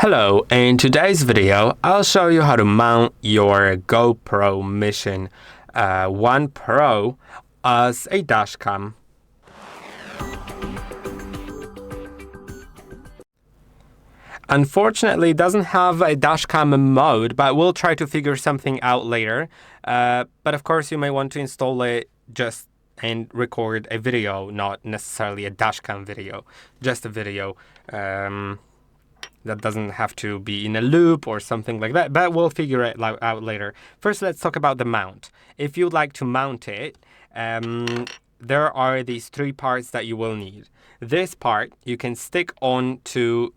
Hello, in today's video, I'll show you how to mount your GoPro Mission 1 Pro as a dashcam. Unfortunately, it doesn't have a dashcam mode, but we'll try to figure something out later. But of course, you may want to install it just and record a video, not necessarily a dashcam video, just a video. That doesn't have to be in a loop or something like that, but we'll figure it out later. First, let's talk about the mount. If you'd like to mount it, there are these three parts that you will need. This part you can stick on to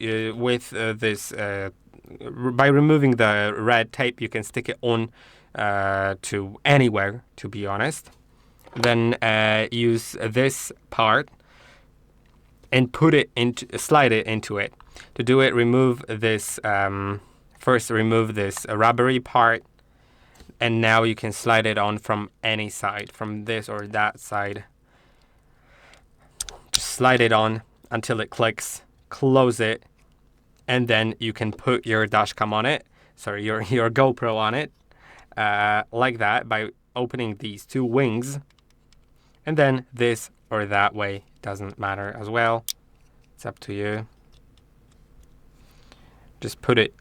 by removing the red tape. You can stick it on to anywhere, to be honest. Then use this part and slide it into it. To do it, remove this, first remove this rubbery part, and now you can slide it on from any side, from this or that side. Just slide it on until it clicks, close it, and then you can put your dashcam on it, your GoPro on it, like that, by opening these two wings, and then this or that way, doesn't matter as well. It's up to you. Just put it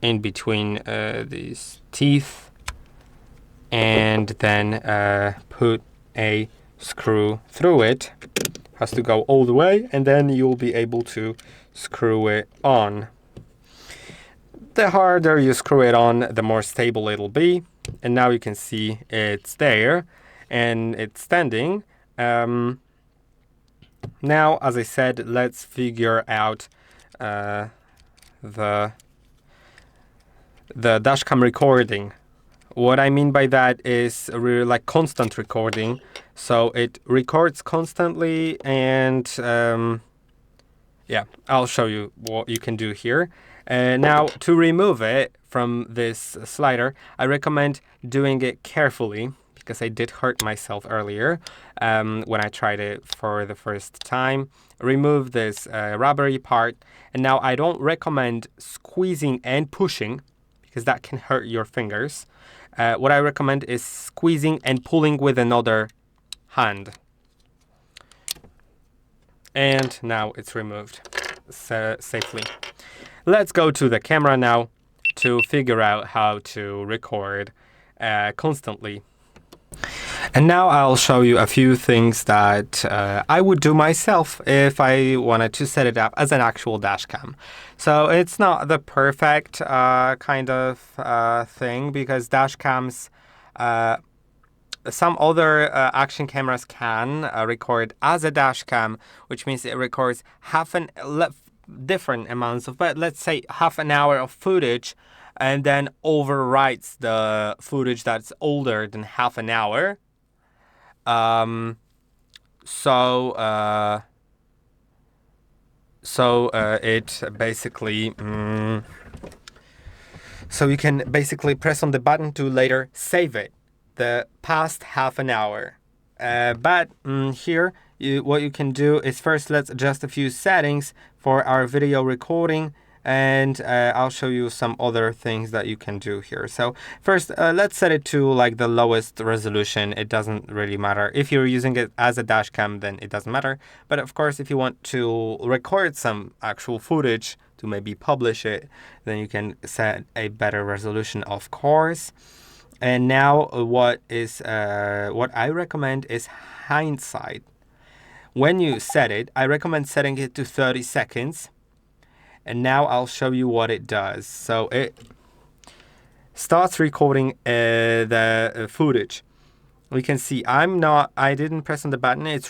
in between these teeth, and then put a screw through it. Has to go all the way, and then you'll be able to screw it on. The harder you screw it on, the more stable it'll be. And now you can see it's there and it's standing. Now, as I said, let's figure out the dashcam recording. What I mean by that is really like constant recording. So it records constantly, and yeah, I'll show you what you can do here. Now, to remove it from this slider, I recommend doing it carefully, because I did hurt myself earlier when I tried it for the first time. Remove this rubbery part, and now I don't recommend squeezing and pushing, because that can hurt your fingers. What I recommend is squeezing and pulling with another hand. And now it's removed safely. Let's go to the camera now to figure out how to record constantly. And now I'll show you a few things that I would do myself if I wanted to set it up as an actual dashcam. So it's not the perfect kind of thing, because dashcams, some other action cameras can record as a dashcam, which means it records different amounts of, but let's say half an hour of footage, and then overwrites the footage that's older than half an hour. It basically, so you can basically press on the button to later save it, the past half an hour. But here, what you can do is first let's adjust a few settings for our video recording, and I'll show you some other things that you can do here. So first, let's set it to like the lowest resolution. It doesn't really matter. If you're using it as a dashcam, then it doesn't matter. But of course, if you want to record some actual footage to maybe publish it, then you can set a better resolution, of course. And now what I recommend is hindsight. When you set it, I recommend setting it to 30 seconds. And now I'll show you what it does. So it starts recording the footage. We can see I didn't press on the button. It's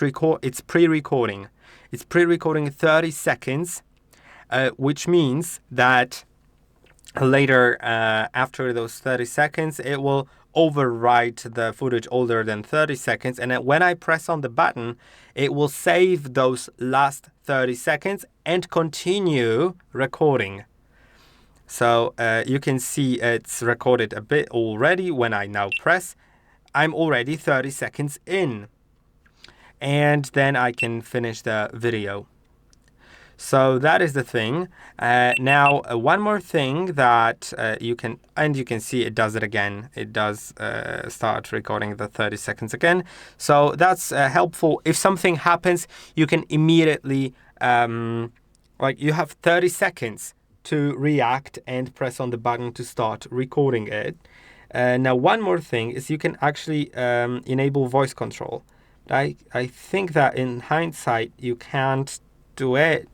pre-recording. It's pre-recording 30 seconds, which means that later, after those 30 seconds, it will overwrite the footage older than 30 seconds. And then when I press on the button, it will save those last 30 seconds and continue recording. So you can see it's recorded a bit already. When I now press, I'm already 30 seconds in. And then I can finish the video. So that is the thing. Now, one more thing that you can see it does it again. It does start recording the 30 seconds again. So that's helpful. If something happens, you can immediately, like you have 30 seconds to react and press on the button to start recording it. Now, one more thing is you can actually enable voice control. I think that in hindsight, you can't do it.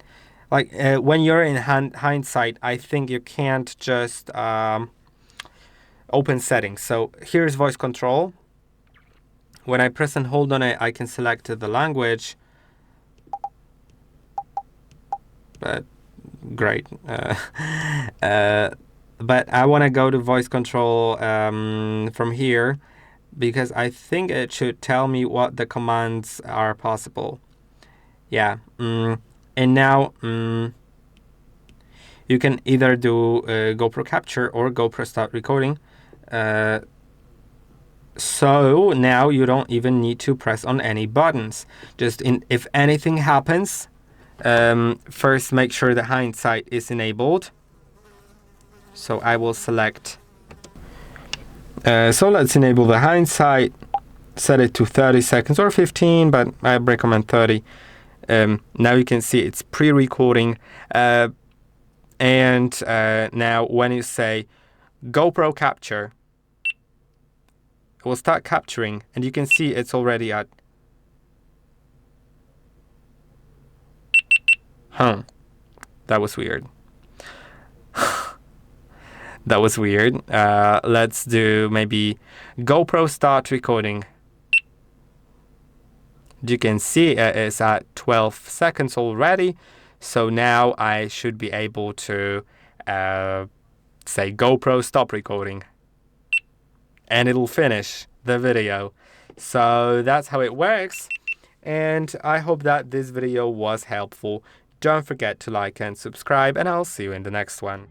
Like when you're in hindsight, I think you can't just open settings. So here's voice control. When I press and hold on it, I can select the language. But great. But I want to go to voice control from here because I think it should tell me what the commands are possible. Yeah. And now you can either do GoPro capture or GoPro start recording. So now you don't even need to press on any buttons. Just if anything happens, first make sure the hindsight is enabled. So I will select. So let's enable the hindsight. Set it to 30 seconds or 15, but I recommend 30. Now you can see it's pre-recording. And now when you say GoPro capture, it will start capturing, and you can see it's already at. That was weird. That was weird. Let's do maybe GoPro start recording. You can see it's at 12 seconds already. So now I should be able to say GoPro stop recording. And it'll finish the video. So that's how it works. And I hope that this video was helpful. Don't forget to like and subscribe, and I'll see you in the next one.